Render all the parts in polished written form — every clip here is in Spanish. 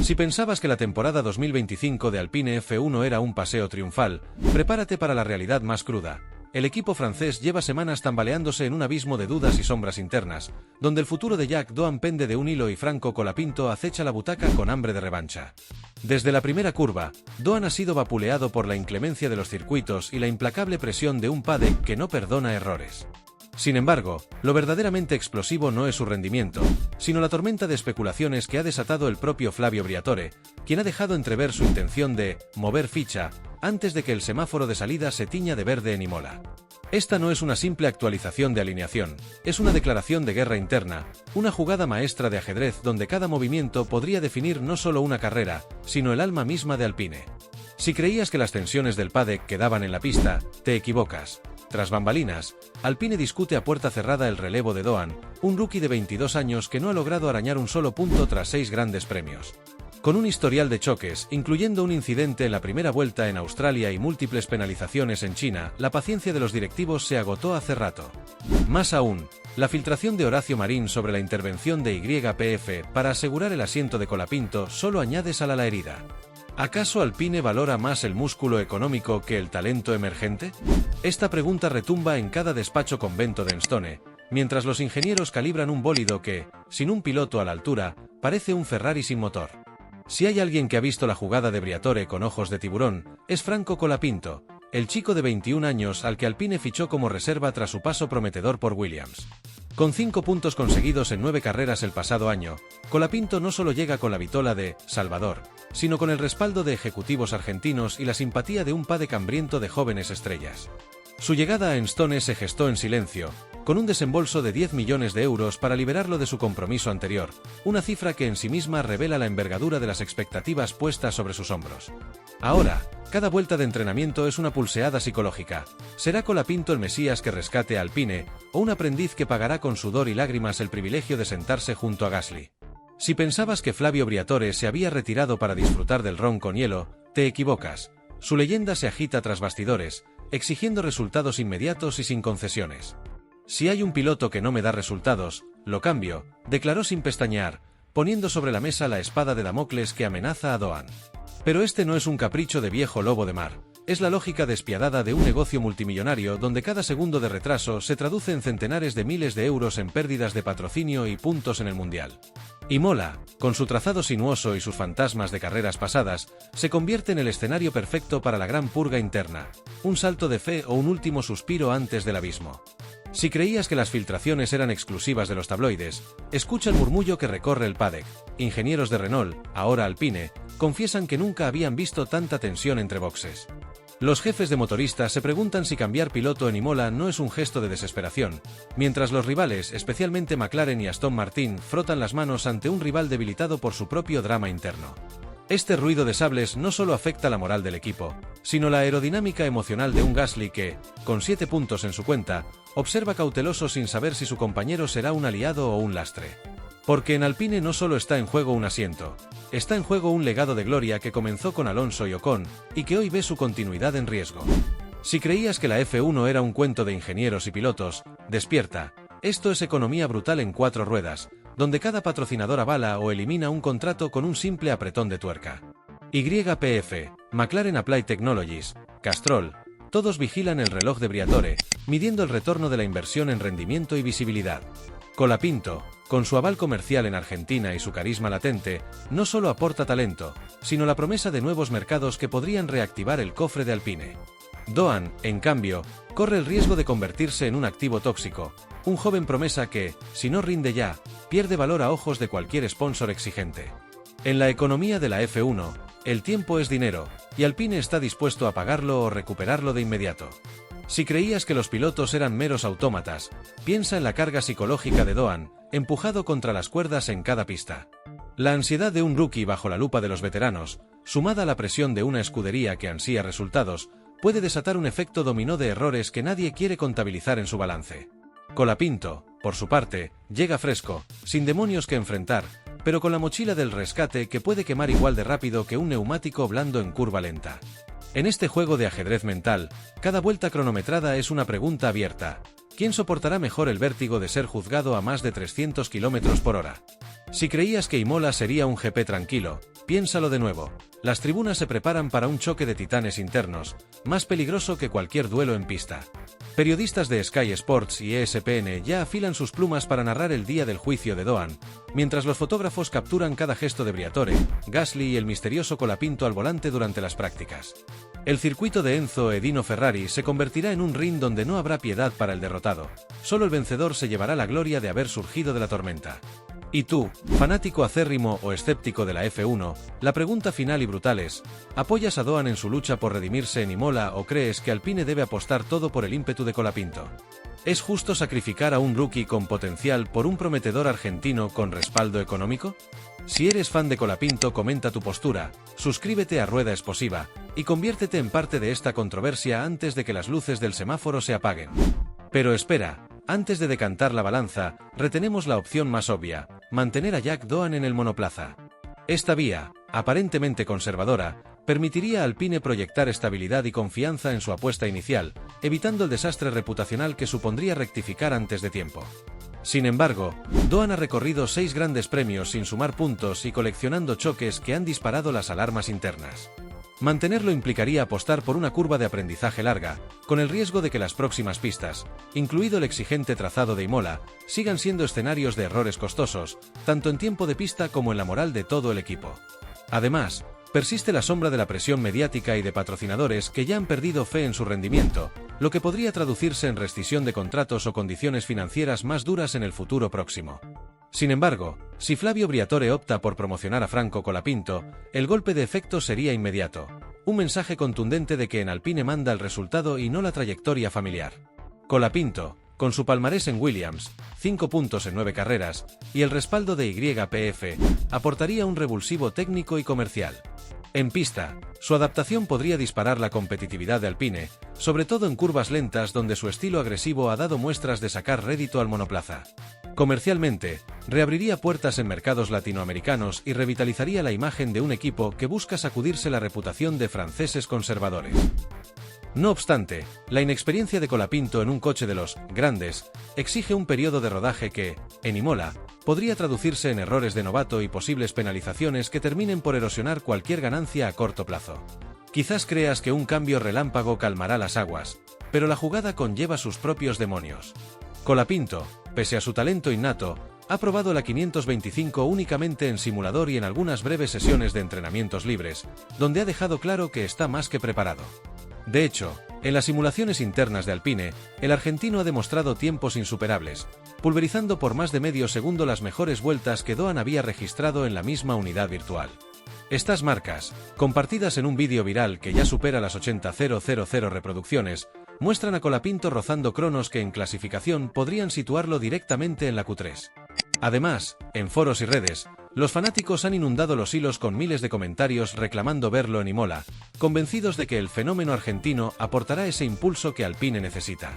Si pensabas que la temporada 2025 de Alpine F1 era un paseo triunfal, prepárate para la realidad más cruda. El equipo francés lleva semanas tambaleándose en un abismo de dudas y sombras internas, donde el futuro de Jack Doan pende de un hilo y Franco Colapinto acecha la butaca con hambre de revancha. Desde la primera curva, Doan ha sido vapuleado por la inclemencia de los circuitos y la implacable presión de un paddock que no perdona errores. Sin embargo, lo verdaderamente explosivo no es su rendimiento, sino la tormenta de especulaciones que ha desatado el propio Flavio Briatore, quien ha dejado entrever su intención de mover ficha antes de que el semáforo de salida se tiña de verde en Imola. Esta no es una simple actualización de alineación, es una declaración de guerra interna, una jugada maestra de ajedrez donde cada movimiento podría definir no solo una carrera, sino el alma misma de Alpine. Si creías que las tensiones del paddock quedaban en la pista, te equivocas. Tras bambalinas, Alpine discute a puerta cerrada el relevo de Doan, un rookie de 22 años que no ha logrado arañar un solo punto tras 6 grandes premios. Con un historial de choques, incluyendo un incidente en la primera vuelta en Australia y múltiples penalizaciones en China, la paciencia de los directivos se agotó hace rato. Más aún, la filtración de Horacio Marín sobre la intervención de YPF para asegurar el asiento de Colapinto solo añade sal a la herida. ¿Acaso Alpine valora más el músculo económico que el talento emergente? Esta pregunta retumba en cada despacho convento de Enstone, mientras los ingenieros calibran un bólido que, sin un piloto a la altura, parece un Ferrari sin motor. Si hay alguien que ha visto la jugada de Briatore con ojos de tiburón, es Franco Colapinto, el chico de 21 años al que Alpine fichó como reserva tras su paso prometedor por Williams. Con 5 puntos conseguidos en 9 carreras el pasado año, Colapinto no solo llega con la vitola de Salvador, sino con el respaldo de ejecutivos argentinos y la simpatía de un paddock hambriento de jóvenes estrellas. Su llegada a Enstone se gestó en silencio, con un desembolso de 10 millones de euros para liberarlo de su compromiso anterior, una cifra que en sí misma revela la envergadura de las expectativas puestas sobre sus hombros. Ahora, cada vuelta de entrenamiento es una pulseada psicológica. ¿Será Colapinto el mesías que rescate a Alpine, o un aprendiz que pagará con sudor y lágrimas el privilegio de sentarse junto a Gasly? Si pensabas que Flavio Briatore se había retirado para disfrutar del ron con hielo, te equivocas. Su leyenda se agita tras bastidores, exigiendo resultados inmediatos y sin concesiones. Si hay un piloto que no me da resultados, lo cambio, declaró sin pestañear, poniendo sobre la mesa la espada de Damocles que amenaza a Doan. Pero este no es un capricho de viejo lobo de mar, es la lógica despiadada de un negocio multimillonario donde cada segundo de retraso se traduce en centenares de miles de euros en pérdidas de patrocinio y puntos en el Mundial. Imola, con su trazado sinuoso y sus fantasmas de carreras pasadas, se convierte en el escenario perfecto para la gran purga interna, un salto de fe o un último suspiro antes del abismo. Si creías que las filtraciones eran exclusivas de los tabloides, escucha el murmullo que recorre el paddock. Ingenieros de Renault, ahora Alpine, confiesan que nunca habían visto tanta tensión entre boxes. Los jefes de motoristas se preguntan si cambiar piloto en Imola no es un gesto de desesperación, mientras los rivales, especialmente McLaren y Aston Martin, frotan las manos ante un rival debilitado por su propio drama interno. Este ruido de sables no solo afecta la moral del equipo, sino la aerodinámica emocional de un Gasly que, con 7 puntos en su cuenta, observa cauteloso sin saber si su compañero será un aliado o un lastre. Porque en Alpine no solo está en juego un asiento, está en juego un legado de gloria que comenzó con Alonso y Ocon, y que hoy ve su continuidad en riesgo. Si creías que la F1 era un cuento de ingenieros y pilotos, despierta, esto es economía brutal en 4 ruedas, donde cada patrocinador avala o elimina un contrato con un simple apretón de tuerca. YPF, McLaren Applied Technologies, Castrol, todos vigilan el reloj de Briatore, midiendo el retorno de la inversión en rendimiento y visibilidad. Colapinto, con su aval comercial en Argentina y su carisma latente, no solo aporta talento, sino la promesa de nuevos mercados que podrían reactivar el cofre de Alpine. Doan, en cambio, corre el riesgo de convertirse en un activo tóxico, un joven promesa que, si no rinde ya, pierde valor a ojos de cualquier sponsor exigente. En la economía de la F1, el tiempo es dinero, y Alpine está dispuesto a pagarlo o recuperarlo de inmediato. Si creías que los pilotos eran meros autómatas, piensa en la carga psicológica de Doan, empujado contra las cuerdas en cada pista. La ansiedad de un rookie bajo la lupa de los veteranos, sumada a la presión de una escudería que ansía resultados, puede desatar un efecto dominó de errores que nadie quiere contabilizar en su balance. Colapinto, por su parte, llega fresco, sin demonios que enfrentar, pero con la mochila del rescate que puede quemar igual de rápido que un neumático blando en curva lenta. En este juego de ajedrez mental, cada vuelta cronometrada es una pregunta abierta. ¿Quién soportará mejor el vértigo de ser juzgado a más de 300 km/h? Si creías que Imola sería un GP tranquilo, piénsalo de nuevo. Las tribunas se preparan para un choque de titanes internos, más peligroso que cualquier duelo en pista. Periodistas de Sky Sports y ESPN ya afilan sus plumas para narrar el día del juicio de Doan, mientras los fotógrafos capturan cada gesto de Briatore, Gasly y el misterioso Colapinto al volante durante las prácticas. El circuito de Enzo Edino Ferrari se convertirá en un ring donde no habrá piedad para el derrotado. Solo el vencedor se llevará la gloria de haber surgido de la tormenta. Y tú, fanático acérrimo o escéptico de la F1, la pregunta final y brutal es: ¿apoyas a Doan en su lucha por redimirse en Imola o crees que Alpine debe apostar todo por el ímpetu de Colapinto? ¿Es justo sacrificar a un rookie con potencial por un prometedor argentino con respaldo económico? Si eres fan de Colapinto, comenta tu postura, suscríbete a Rueda Exposiva y conviértete en parte de esta controversia antes de que las luces del semáforo se apaguen. Pero espera, antes de decantar la balanza, retenemos la opción más obvia: mantener a Jack Doan en el monoplaza. Esta vía, aparentemente conservadora, permitiría a Alpine proyectar estabilidad y confianza en su apuesta inicial, evitando el desastre reputacional que supondría rectificar antes de tiempo. Sin embargo, Doan ha recorrido 6 grandes premios sin sumar puntos y coleccionando choques que han disparado las alarmas internas. Mantenerlo implicaría apostar por una curva de aprendizaje larga, con el riesgo de que las próximas pistas, incluido el exigente trazado de Imola, sigan siendo escenarios de errores costosos, tanto en tiempo de pista como en la moral de todo el equipo. Además, persiste la sombra de la presión mediática y de patrocinadores que ya han perdido fe en su rendimiento, lo que podría traducirse en rescisión de contratos o condiciones financieras más duras en el futuro próximo. Sin embargo, si Flavio Briatore opta por promocionar a Franco Colapinto, el golpe de efecto sería inmediato: un mensaje contundente de que en Alpine manda el resultado y no la trayectoria familiar. Colapinto, con su palmarés en Williams, 5 puntos en 9 carreras, y el respaldo de YPF, aportaría un revulsivo técnico y comercial. En pista, su adaptación podría disparar la competitividad de Alpine, sobre todo en curvas lentas donde su estilo agresivo ha dado muestras de sacar rédito al monoplaza. Comercialmente, reabriría puertas en mercados latinoamericanos y revitalizaría la imagen de un equipo que busca sacudirse la reputación de franceses conservadores. No obstante, la inexperiencia de Colapinto en un coche de los grandes exige un periodo de rodaje que, en Imola, podría traducirse en errores de novato y posibles penalizaciones que terminen por erosionar cualquier ganancia a corto plazo. Quizás creas que un cambio relámpago calmará las aguas, pero la jugada conlleva sus propios demonios. Colapinto, pese a su talento innato, ha probado la 525 únicamente en simulador y en algunas breves sesiones de entrenamientos libres, donde ha dejado claro que está más que preparado. De hecho, en las simulaciones internas de Alpine, el argentino ha demostrado tiempos insuperables, pulverizando por más de medio segundo las mejores vueltas que Doan había registrado en la misma unidad virtual. Estas marcas, compartidas en un vídeo viral que ya supera las 80.000 reproducciones, muestran a Colapinto rozando cronos que en clasificación podrían situarlo directamente en la Q3. Además, en foros y redes, los fanáticos han inundado los hilos con miles de comentarios reclamando verlo en Imola, convencidos de que el fenómeno argentino aportará ese impulso que Alpine necesita.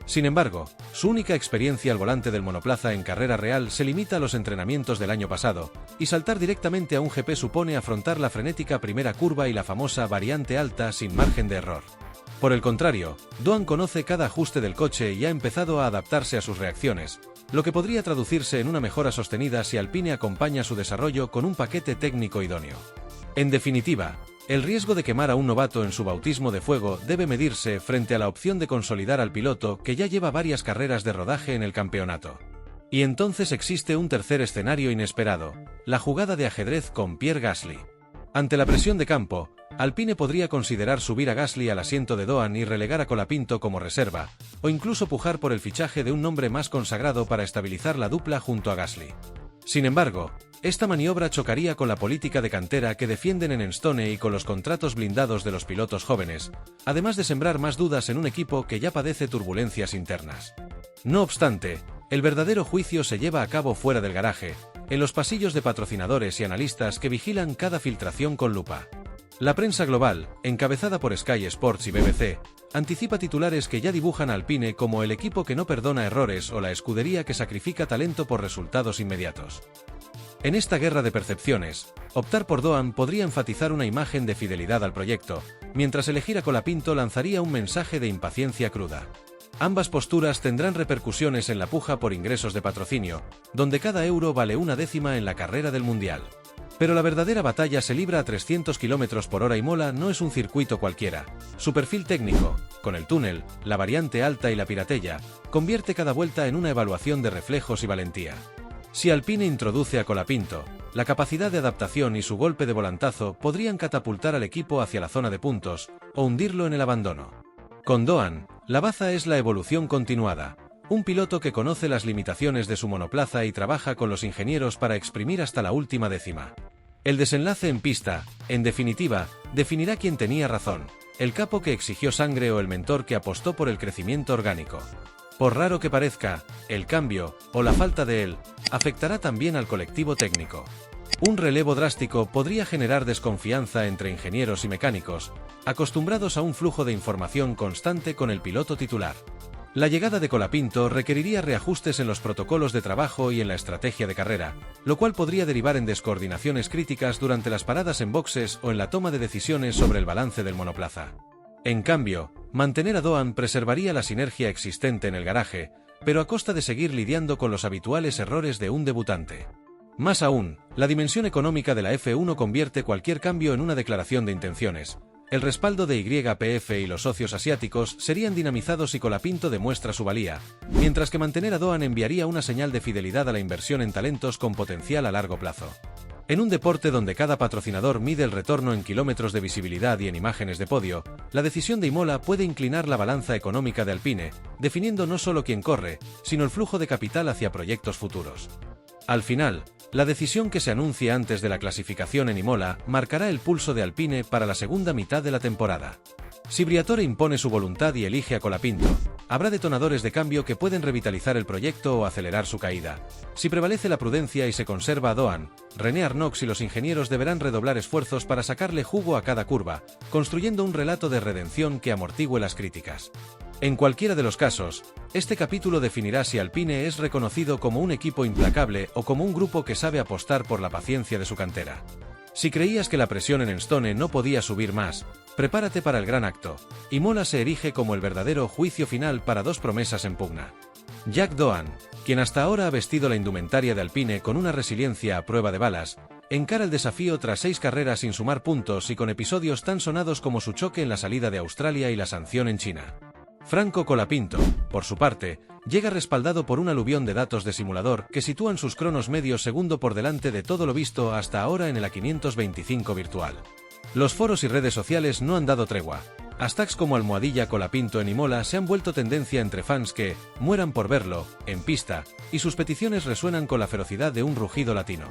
Sin embargo, su única experiencia al volante del monoplaza en carrera real se limita a los entrenamientos del año pasado, y saltar directamente a un GP supone afrontar la frenética primera curva y la famosa variante alta sin margen de error. Por el contrario, Doan conoce cada ajuste del coche y ha empezado a adaptarse a sus reacciones, lo que podría traducirse en una mejora sostenida si Alpine acompaña su desarrollo con un paquete técnico idóneo. En definitiva, el riesgo de quemar a un novato en su bautismo de fuego debe medirse frente a la opción de consolidar al piloto que ya lleva varias carreras de rodaje en el campeonato. Y entonces existe un tercer escenario inesperado: la jugada de ajedrez con Pierre Gasly. Ante la presión de campo, Alpine podría considerar subir a Gasly al asiento de Doan y relegar a Colapinto como reserva, o incluso pujar por el fichaje de un nombre más consagrado para estabilizar la dupla junto a Gasly. Sin embargo, esta maniobra chocaría con la política de cantera que defienden en Enstone y con los contratos blindados de los pilotos jóvenes, además de sembrar más dudas en un equipo que ya padece turbulencias internas. No obstante, el verdadero juicio se lleva a cabo fuera del garaje, en los pasillos de patrocinadores y analistas que vigilan cada filtración con lupa. La prensa global, encabezada por Sky Sports y BBC, anticipa titulares que ya dibujan a Alpine como el equipo que no perdona errores o la escudería que sacrifica talento por resultados inmediatos. En esta guerra de percepciones, optar por Doan podría enfatizar una imagen de fidelidad al proyecto, mientras elegir a Colapinto lanzaría un mensaje de impaciencia cruda. Ambas posturas tendrán repercusiones en la puja por ingresos de patrocinio, donde cada euro vale una décima en la carrera del Mundial. Pero la verdadera batalla se libra a 300 km/h y Imola no es un circuito cualquiera. Su perfil técnico, con el túnel, la variante alta y la piratella, convierte cada vuelta en una evaluación de reflejos y valentía. Si Alpine introduce a Colapinto, la capacidad de adaptación y su golpe de volantazo podrían catapultar al equipo hacia la zona de puntos, o hundirlo en el abandono. Con Doan, la baza es la evolución continuada. Un piloto que conoce las limitaciones de su monoplaza y trabaja con los ingenieros para exprimir hasta la última décima. El desenlace en pista, en definitiva, definirá quién tenía razón, el capo que exigió sangre o el mentor que apostó por el crecimiento orgánico. Por raro que parezca, el cambio, o la falta de él, afectará también al colectivo técnico. Un relevo drástico podría generar desconfianza entre ingenieros y mecánicos, acostumbrados a un flujo de información constante con el piloto titular. La llegada de Colapinto requeriría reajustes en los protocolos de trabajo y en la estrategia de carrera, lo cual podría derivar en descoordinaciones críticas durante las paradas en boxes o en la toma de decisiones sobre el balance del monoplaza. En cambio, mantener a Doan preservaría la sinergia existente en el garaje, pero a costa de seguir lidiando con los habituales errores de un debutante. Más aún, la dimensión económica de la F1 convierte cualquier cambio en una declaración de intenciones. El respaldo de YPF y los socios asiáticos serían dinamizados si Colapinto demuestra su valía, mientras que mantener a Doan enviaría una señal de fidelidad a la inversión en talentos con potencial a largo plazo. En un deporte donde cada patrocinador mide el retorno en kilómetros de visibilidad y en imágenes de podio, la decisión de Imola puede inclinar la balanza económica de Alpine, definiendo no solo quién corre, sino el flujo de capital hacia proyectos futuros. Al final, la decisión que se anuncia antes de la clasificación en Imola marcará el pulso de Alpine para la segunda mitad de la temporada. Si Briatore impone su voluntad y elige a Colapinto, habrá detonadores de cambio que pueden revitalizar el proyecto o acelerar su caída. Si prevalece la prudencia y se conserva a Doan, René Arnoux y los ingenieros deberán redoblar esfuerzos para sacarle jugo a cada curva, construyendo un relato de redención que amortigüe las críticas. En cualquiera de los casos, este capítulo definirá si Alpine es reconocido como un equipo implacable o como un grupo que sabe apostar por la paciencia de su cantera. Si creías que la presión en Enstone no podía subir más, prepárate para el gran acto. Imola se erige como el verdadero juicio final para dos promesas en pugna. Jack Doan, quien hasta ahora ha vestido la indumentaria de Alpine con una resiliencia a prueba de balas, encara el desafío tras 6 carreras sin sumar puntos y con episodios tan sonados como su choque en la salida de Australia y la sanción en China. Franco Colapinto, por su parte, llega respaldado por un aluvión de datos de simulador que sitúan sus cronos medio segundo por delante de todo lo visto hasta ahora en el A525 virtual. Los foros y redes sociales no han dado tregua. Hashtags como almohadilla Colapinto en Imola se han vuelto tendencia entre fans que mueran por verlo, en pista, y sus peticiones resuenan con la ferocidad de un rugido latino.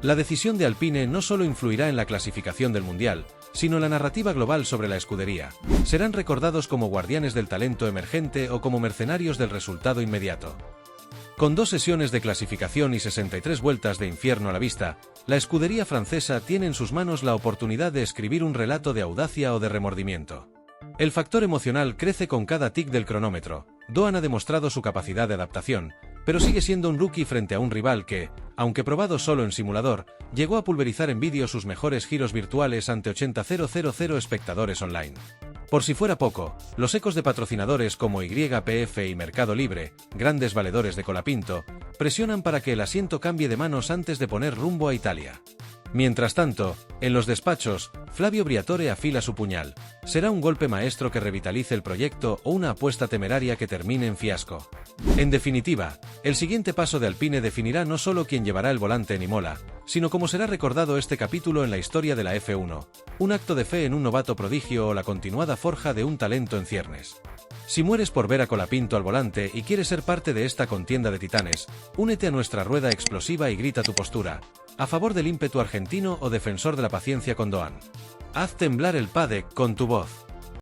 La decisión de Alpine no solo influirá en la clasificación del Mundial, sino en la narrativa global sobre la escudería. Serán recordados como guardianes del talento emergente o como mercenarios del resultado inmediato. Con 2 sesiones de clasificación y 63 vueltas de infierno a la vista, la escudería francesa tiene en sus manos la oportunidad de escribir un relato de audacia o de remordimiento. El factor emocional crece con cada tic del cronómetro. Doan ha demostrado su capacidad de adaptación, pero sigue siendo un rookie frente a un rival que, aunque probado solo en simulador, llegó a pulverizar en vídeo sus mejores giros virtuales ante 80.000 espectadores online. Por si fuera poco, los ecos de patrocinadores como YPF y Mercado Libre, grandes valedores de Colapinto, presionan para que el asiento cambie de manos antes de poner rumbo a Italia. Mientras tanto, en los despachos, Flavio Briatore afila su puñal. ¿Será un golpe maestro que revitalice el proyecto o una apuesta temeraria que termine en fiasco? En definitiva, el siguiente paso de Alpine definirá no solo quién llevará el volante en Imola, sino cómo será recordado este capítulo en la historia de la F1, un acto de fe en un novato prodigio o la continuada forja de un talento en ciernes. Si mueres por ver a Colapinto al volante y quieres ser parte de esta contienda de titanes, únete a nuestra rueda explosiva y grita tu postura, a favor del ímpetu argentino o defensor de la paciencia con Doan. Haz temblar el paddock con tu voz.